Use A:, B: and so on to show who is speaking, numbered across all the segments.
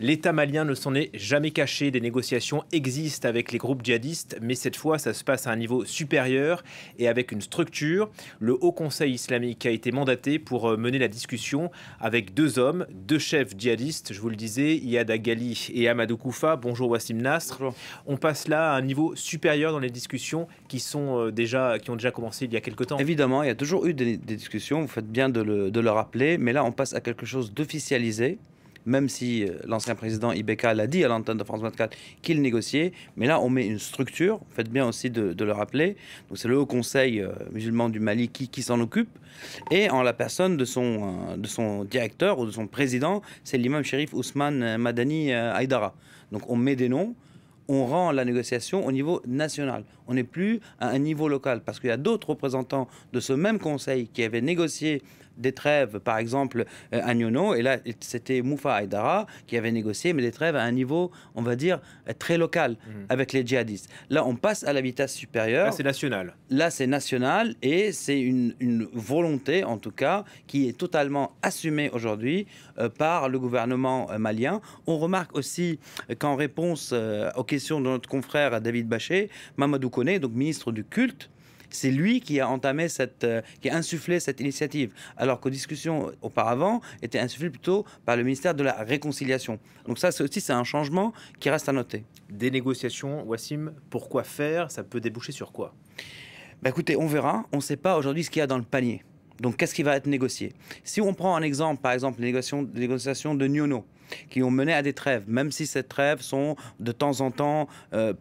A: L'État malien ne s'en est jamais caché. Des négociations existent avec les groupes djihadistes, mais cette fois, ça se passe à un niveau supérieur et avec une structure. Le Haut Conseil islamique a été mandaté pour mener la discussion avec deux hommes, deux chefs djihadistes, je vous le disais, Iyad Agali et Amadou Koufa. Bonjour Wassim Nasr.
B: Bonjour.
A: On passe là à un niveau supérieur dans les discussions qui ont déjà commencé il y a quelque temps.
B: Évidemment, il y a toujours eu des discussions, vous faites bien de le rappeler, mais là on passe à quelque chose d'officialisé, même si l'ancien président Ibeka l'a dit à l'antenne de France 24 qu'il négociait, mais là on met une structure, vous faites bien aussi de le rappeler, donc c'est le Haut Conseil musulman du Mali qui s'en occupe, et en la personne de son directeur ou de son président, c'est l'imam shérif Ousmane Madani Haïdara. Donc on met des noms, on rend la négociation au niveau national. On n'est plus à un niveau local, parce qu'il y a d'autres représentants de ce même conseil qui avaient négocié des trêves, par exemple à Nyono, et là c'était Moufa Haïdara qui avait négocié, mais des trêves à un niveau, on va dire, très local, avec les djihadistes. Là on passe à la vitesse supérieure.
A: Là c'est national.
B: Là c'est national, et c'est une volonté, en tout cas, qui est totalement assumée aujourd'hui par le gouvernement malien. On remarque aussi qu'en réponse aux questions de notre confrère David Baché, Mamadou Koné, donc ministre du culte, c'est lui qui a entamé qui a insufflé cette initiative, alors qu'aux discussions auparavant étaient insufflées plutôt par le ministère de la Réconciliation. Donc ça aussi c'est un changement qui reste à noter.
A: Des négociations, Wassim, pourquoi faire? Ça peut déboucher sur quoi?
B: Écoutez, on verra. On ne sait pas aujourd'hui ce qu'il y a dans le panier. Donc qu'est-ce qui va être négocié? Si on prend un exemple, par exemple les négociations de Nyono, qui ont mené à des trêves, même si ces trêves sont de temps en temps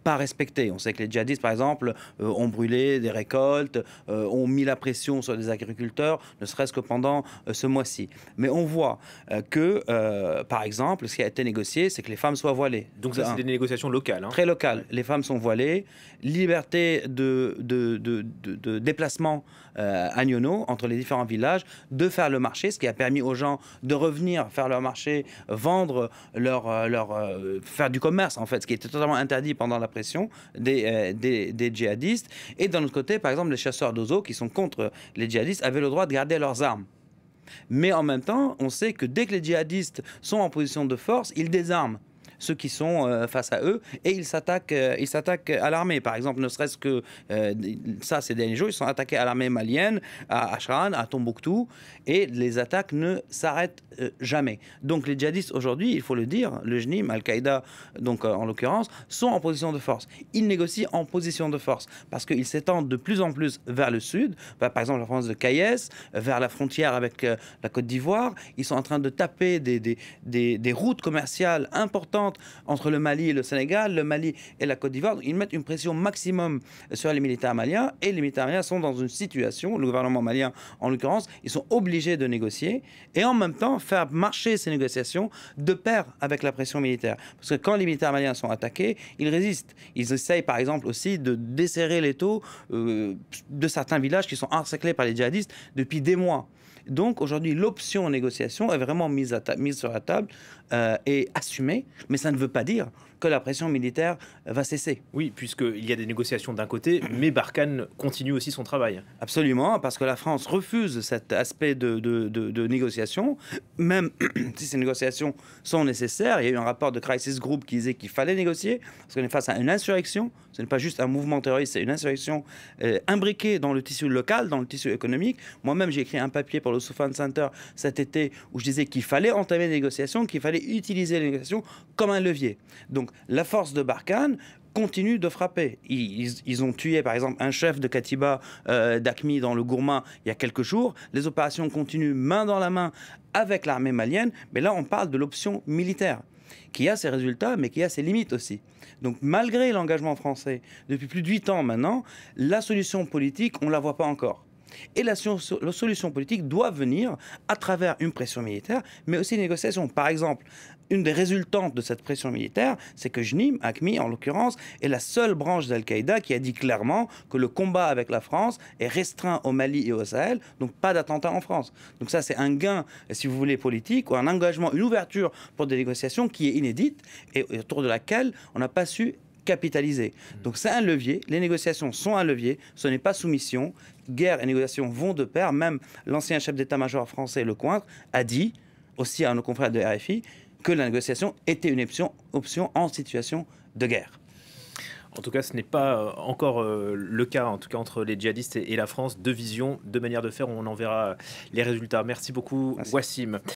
B: pas respectées. On sait que les djihadistes, par exemple, ont brûlé des récoltes, ont mis la pression sur les agriculteurs, ne serait-ce que pendant ce mois-ci. Mais on voit que, par exemple, ce qui a été négocié, c'est que les femmes soient voilées.
A: Donc ça, c'est des négociations locales.
B: Très locales. Les femmes sont voilées, liberté de déplacement à Nyono, entre les différents villages, de faire le marché, ce qui a permis aux gens de revenir faire leur marché, vendre faire du commerce, en fait, ce qui était totalement interdit pendant la pression des djihadistes. Et d'un autre côté, par exemple, les chasseurs d'oiseaux qui sont contre les djihadistes avaient le droit de garder leurs armes. Mais en même temps, on sait que dès que les djihadistes sont en position de force, ils désarment ceux qui sont face à eux, et ils s'attaquent à l'armée. Par exemple, ne serait-ce que ça, ces derniers jours, ils sont attaqués à l'armée malienne, à Ashran, à Tombouctou, et les attaques ne s'arrêtent jamais. Donc les djihadistes aujourd'hui, il faut le dire, le JNIM, Al-Qaïda, donc en l'occurrence, sont en position de force. Ils négocient en position de force, parce qu'ils s'étendent de plus en plus vers le sud, par exemple la province de Kayes, vers la frontière avec la Côte d'Ivoire. Ils sont en train de taper des routes commerciales importantes entre le Mali et le Sénégal, le Mali et la Côte d'Ivoire. Ils mettent une pression maximum sur les militaires maliens, et les militaires maliens sont dans une situation, le gouvernement malien en l'occurrence, ils sont obligés de négocier et en même temps faire marcher ces négociations de pair avec la pression militaire. Parce que quand les militaires maliens sont attaqués, ils résistent. Ils essayent par exemple aussi de desserrer l'étau de certains villages qui sont encerclés par les djihadistes depuis des mois. Donc aujourd'hui, l'option négociation est vraiment mise sur la table et assumée, mais ça ne veut pas dire que la pression militaire va cesser.
A: Oui, puisqu'il y a des négociations d'un côté, mais Barkhane continue aussi son travail.
B: Absolument, parce que la France refuse cet aspect de négociation, même si ces négociations sont nécessaires. Il y a eu un rapport de Crisis Group qui disait qu'il fallait négocier, parce qu'on est face à une insurrection. Ce n'est pas juste un mouvement terroriste, c'est une insurrection imbriquée dans le tissu local, dans le tissu économique. Moi-même, j'ai écrit un papier pour le Soufan Center cet été où je disais qu'il fallait entamer les négociations, qu'il fallait utiliser les négociations comme un levier. Donc la force de Barkhane continue de frapper. Ils ont tué par exemple un chef de Katiba d'Aqmi dans le Gourma il y a quelques jours. Les opérations continuent main dans la main avec l'armée malienne, mais là on parle de l'option militaire qui a ses résultats mais qui a ses limites aussi. Donc malgré l'engagement français depuis plus de 8 ans maintenant, la solution politique on ne la voit pas encore. Et la solution politique doit venir à travers une pression militaire, mais aussi une négociation. Par exemple, une des résultantes de cette pression militaire, c'est que JNIM, AQMI en l'occurrence, est la seule branche d'Al-Qaïda qui a dit clairement que le combat avec la France est restreint au Mali et au Sahel, donc pas d'attentat en France. Donc ça, c'est un gain, si vous voulez, politique, ou un engagement, une ouverture pour des négociations qui est inédite et autour de laquelle on n'a pas su capitaliser. Donc c'est un levier, les négociations sont un levier, ce n'est pas soumission, guerre et négociations vont de pair. Même l'ancien chef d'état-major français Lecointre a dit, aussi à nos confrères de RFI, que la négociation était une option en situation de guerre.
A: En tout cas, ce n'est pas encore le cas, en tout cas entre les djihadistes et la France. Deux visions, deux manières de faire. On en verra les résultats. Merci beaucoup, Wassim.